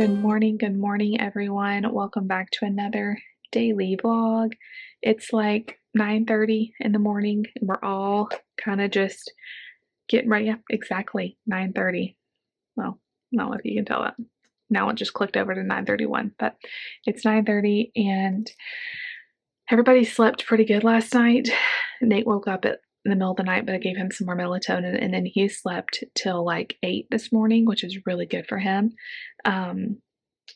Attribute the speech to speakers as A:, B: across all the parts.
A: Good morning, everyone. Welcome back to another daily vlog. It's like 9:30 in the morning, and we're all kind of just getting ready. Yeah, exactly 9:30. Well, I don't know if you can tell that. Now it just clicked over to 9:31, but it's 9:30, and everybody slept pretty good last night. Nate woke up in the middle of the night, but I gave him some more melatonin, and then he slept till like 8 this morning, which is really good for him.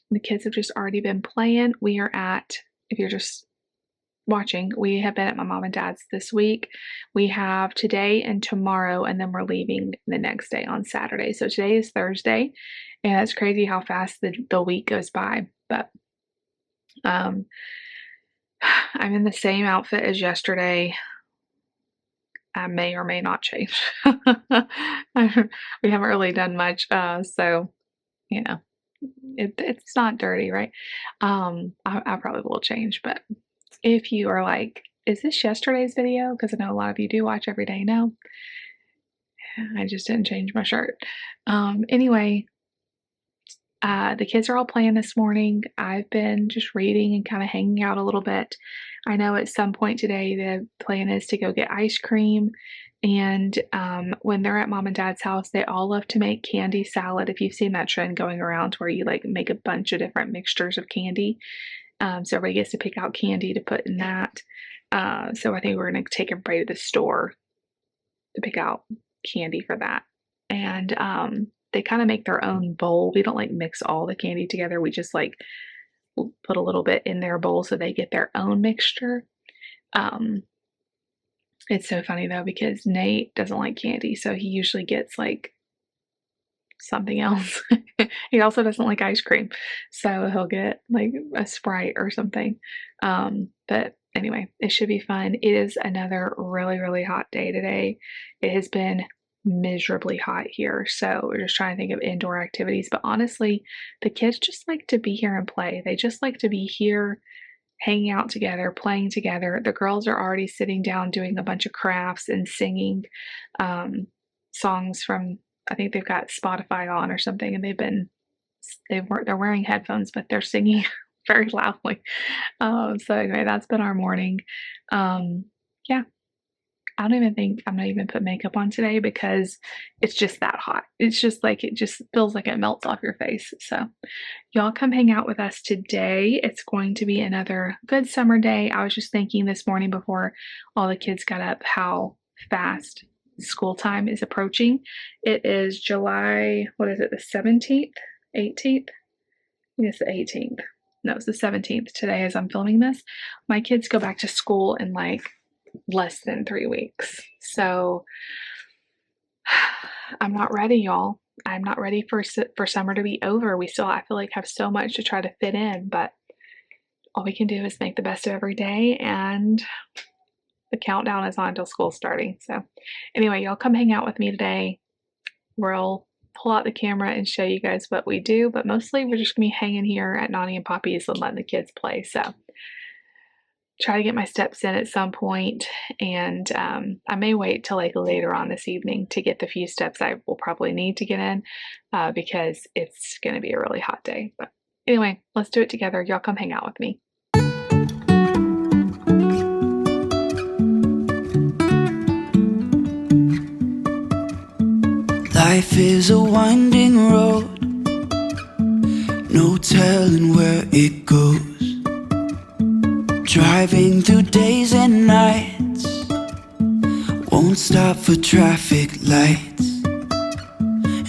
A: The kids have just already been playing. We are at, if you're just watching, we have been at my mom and dad's this week. We have today and tomorrow, and then we're leaving the next day on Saturday. So today is Thursday, and it's crazy how fast the week goes by. But I'm in the same outfit as yesterday. I may or may not change. We haven't really done much, so you know, it's not dirty, right? I probably will change, but if you are like, is this yesterday's video? Because I know a lot of you do watch every day now. I just didn't change my shirt. Anyway, the kids are all playing this morning. I've been just reading and kind of hanging out a little bit. I know at some point today the plan is to go get ice cream. And when they're at mom and dad's house, they all love to make candy salad. If you've seen that trend going around where you like make a bunch of different mixtures of candy. So everybody gets to pick out candy to put in that. So I think we're going to take everybody to the store to pick out candy for that. And they kind of make their own bowl. We don't like mix all the candy together. We just like put a little bit in their bowl so they get their own mixture. It's so funny though, because Nate doesn't like candy, so he usually gets like something else. He also doesn't like ice cream, so he'll get like a Sprite or something. But anyway, it should be fun. It is another really, really hot day today. It has been miserably hot here, so we're just trying to think of indoor activities. But honestly, the kids just like to be here and play. They just like to be here, hanging out together, playing together. The girls are already sitting down doing a bunch of crafts and singing songs from, I think they've got Spotify on or something, and they're wearing headphones, but they're singing very loudly. So anyway, that's been our morning. Yeah, I don't even think I'm gonna even put makeup on today because it's just that hot. It's just like, it just feels like it melts off your face. So y'all come hang out with us today. It's going to be another good summer day. I was just thinking this morning before all the kids got up how fast school time is approaching. It is July, what is it, the 17th, 18th? Yes, the 18th. No, it's the 17th today as I'm filming this. My kids go back to school in like less than 3 weeks. So I'm not ready, y'all. I'm not ready for summer to be over. We still, I feel like, have so much to try to fit in, but all we can do is make the best of every day, and the countdown is on until school's starting. So anyway, y'all come hang out with me today. We'll pull out the camera and show you guys what we do, but mostly we're just gonna be hanging here at Nani and Poppy's and letting the kids play. So try to get my steps in at some point, and I may wait till like later on this evening to get the few steps I will probably need to get in because it's gonna be a really hot day. But anyway, let's do it together. Y'all come hang out with me.
B: Life is a winding road, no telling where it goes. Driving through days and nights, won't stop for traffic lights.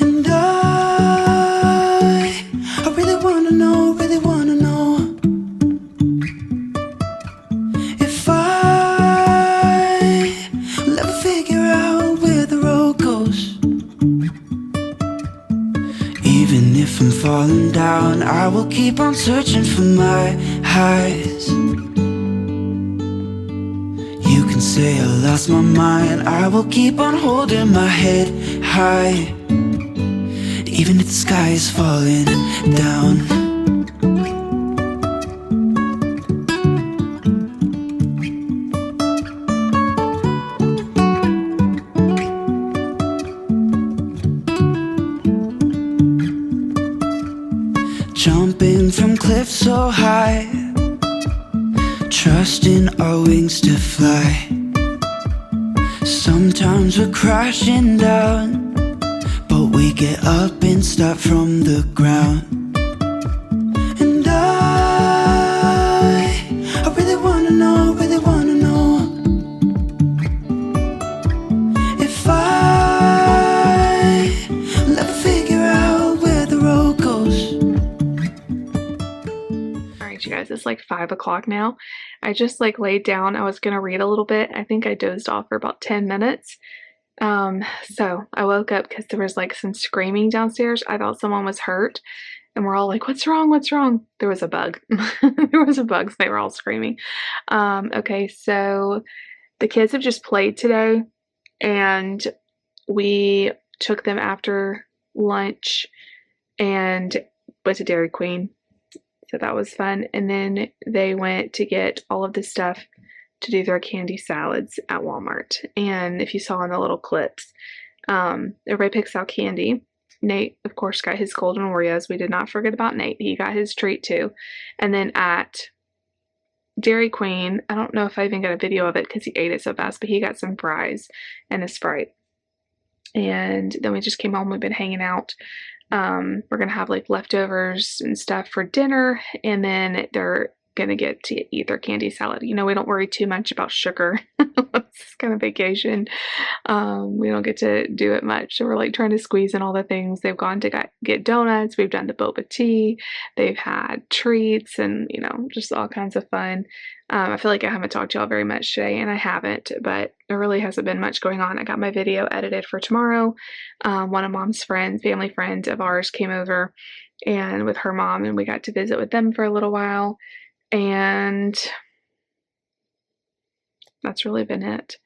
B: And I really wanna know, if I will ever figure out where the road goes. Even if I'm falling down, I will keep on searching for my highs. You can say I lost my mind, I will keep on holding my head high, even if the sky is falling down. jumping from cliffs so high, trusting our wings to fly. Sometimes we're crashing down, but we get up and start from the ground. And I really wanna know, if I'll ever figure out where the road goes.
A: All right, you guys, it's like 5 o'clock now. I just like laid down. I was gonna read a little bit. I think I dozed off for about 10 minutes. So I woke up because there was like some screaming downstairs. I thought someone was hurt, and we're all like, "What's wrong? What's wrong?" There was a bug. There was a bug, so they were all screaming. Okay, so the kids have just played today, and we took them after lunch and went to Dairy Queen. So that was fun. And then they went to get all of the stuff to do their candy salads at Walmart. And if you saw in the little clips, everybody picks out candy. Nate, of course, got his golden Oreos. We did not forget about Nate. He got his treat too. And then at Dairy Queen, I don't know if I even got a video of it because he ate it so fast, but he got some fries and a Sprite. And then we just came home. We've been hanging out. We're gonna have like leftovers and stuff for dinner, and then they're gonna get to eat their candy salad. You know, we don't worry too much about sugar. It's kind of vacation. We don't get to do it much, so we're like trying to squeeze in all the things. They've gone to get donuts. We've done the boba tea. They've had treats, and you know, just all kinds of fun. I feel like I haven't talked to y'all very much today, and I haven't, but there really hasn't been much going on. I got my video edited for tomorrow. One of Mom's friends, family friends of ours, came over and with her mom, and we got to visit with them for a little while. And that's really been it.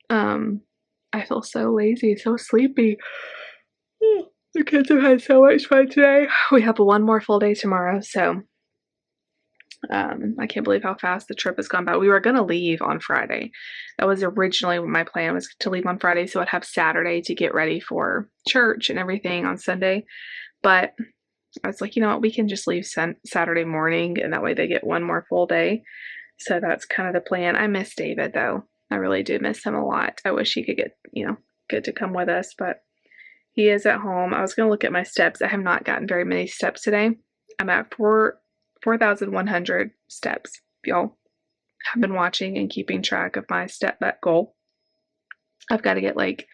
A: I feel so lazy, so sleepy. The kids have had so much fun today. We have one more full day tomorrow, so I can't believe how fast the trip has gone by. We were going to leave on Friday. That was originally what my plan was, to leave on Friday so I'd have Saturday to get ready for church and everything on Sunday. But I was like, you know what, we can just leave Saturday morning, and that way they get one more full day. So that's kind of the plan. I miss David, though. I really do miss him a lot. I wish he could get to come with us, but he is at home. I was going to look at my steps. I have not gotten very many steps today. I'm at 4,100 steps. Y'all have been watching and keeping track of my step goal. I've got to get like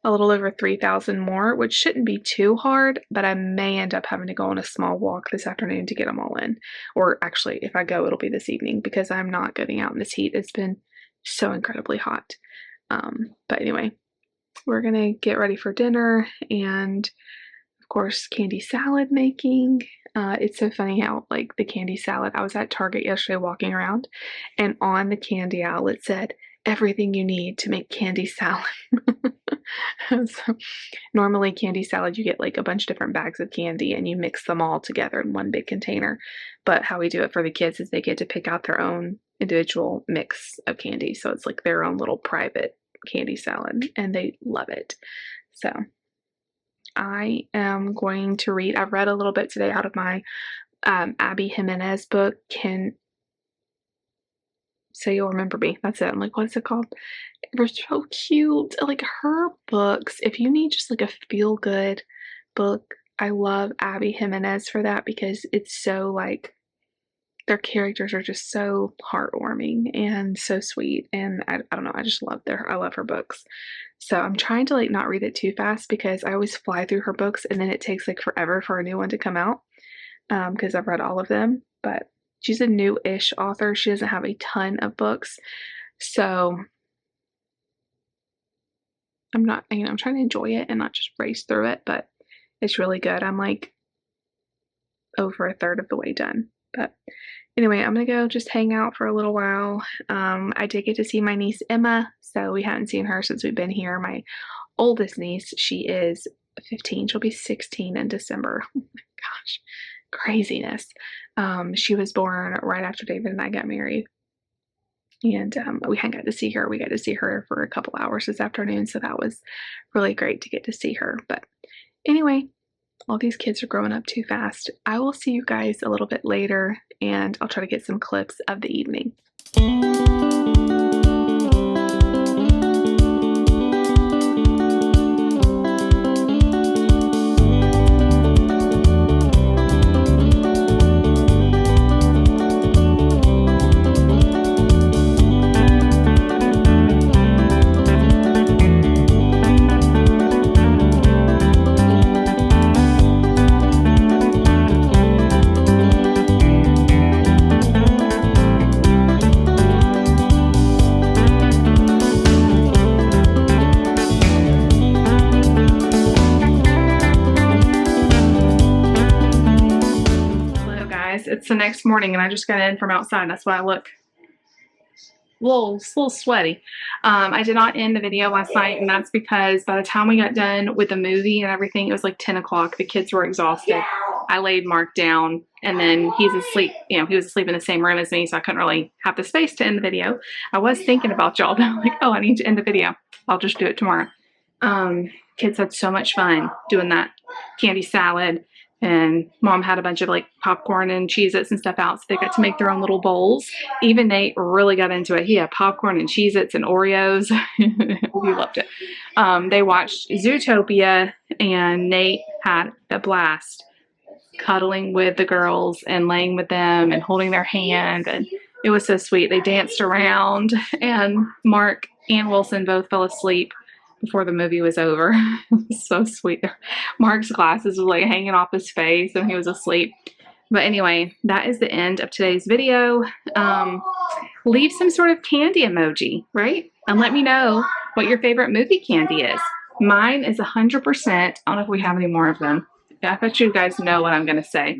A: a little over 3,000 more, which shouldn't be too hard, but I may end up having to go on a small walk this afternoon to get them all in. Or actually, if I go, it'll be this evening because I'm not getting out in this heat. It's been so incredibly hot. But anyway, we're going to get ready for dinner and, of course, candy salad making. It's so funny how, like, the candy salad, I was at Target yesterday walking around, and on the candy aisle it said, everything you need to make candy salad. So normally candy salad, you get like a bunch of different bags of candy and you mix them all together in one big container. But how we do it for the kids is they get to pick out their own individual mix of candy. So it's like their own little private candy salad, and they love it. So I am going to read. I've read a little bit today out of my Abby Jimenez book, So You'll Remember Me. That's it. I'm like, what is it called? It was so cute. Like, her books, if you need just like a feel-good book, I love Abby Jimenez for that because it's so like, their characters are just so heartwarming and so sweet. And I don't know, I just love I love her books. So I'm trying to like not read it too fast because I always fly through her books and then it takes like forever for a new one to come out because I've read all of them. But she's a new-ish author. She doesn't have a ton of books. So I'm trying to enjoy it and not just race through it, but it's really good. I'm like over a third of the way done. But anyway, I'm going to go just hang out for a little while. I did get to see my niece Emma, so we haven't seen her since we've been here. My oldest niece, she is 15. She'll be 16 in December. Oh my gosh, craziness. She was born right after David and I got married. And we hadn't got to see her. We got to see her for a couple hours this afternoon, so that was really great to get to see her. But anyway, All these kids are growing up too fast. I will see you guys a little bit later, and I'll try to get some clips of the evening. It's the next morning and I just got in from outside. That's why I look a little sweaty. I did not end the video last night, and that's because by the time we got done with the movie and everything, it was like 10 o'clock. The kids were exhausted. I laid Mark down, and then he's asleep. You know, he was asleep in the same room as me, so I couldn't really have the space to end the video. I was thinking about y'all, but I'm like, oh, I need to end the video. I'll just do it tomorrow. Kids had so much fun doing that candy salad. And Mom had a bunch of like popcorn and Cheez-Its and stuff out, so they got to make their own little bowls. Even Nate really got into it. He had popcorn and Cheez-Its and Oreos. He loved it. They watched Zootopia, and Nate had a blast cuddling with the girls and laying with them and holding their hand. And it was so sweet. They danced around, and Mark and Wilson both fell asleep before the movie was over. So sweet. Mark's glasses were like hanging off his face and he was asleep. But anyway, that is the end of today's video. Leave some sort of candy emoji, right? And let me know what your favorite movie candy is. Mine is 100%. I don't know if we have any more of them. I bet you guys know what I'm going to say.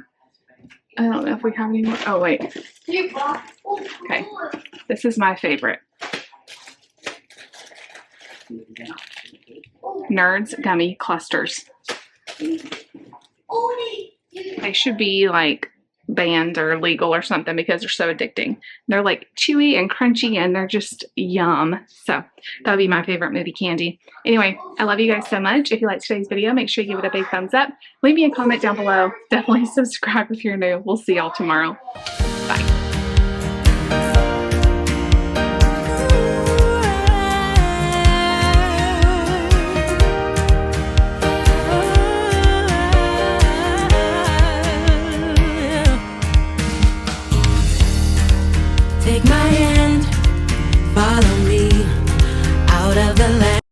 A: I don't know if we have any more. Oh, wait. Okay. This is my favorite. Nerds gummy clusters. They should be like banned or legal or something because they're so addicting. They're like chewy and crunchy and they're just yum. So that would be my favorite movie candy. Anyway, I love you guys so much. If you liked today's video, make sure you give it a big thumbs up. Leave me a comment down below. Definitely subscribe if you're new. We'll see y'all tomorrow.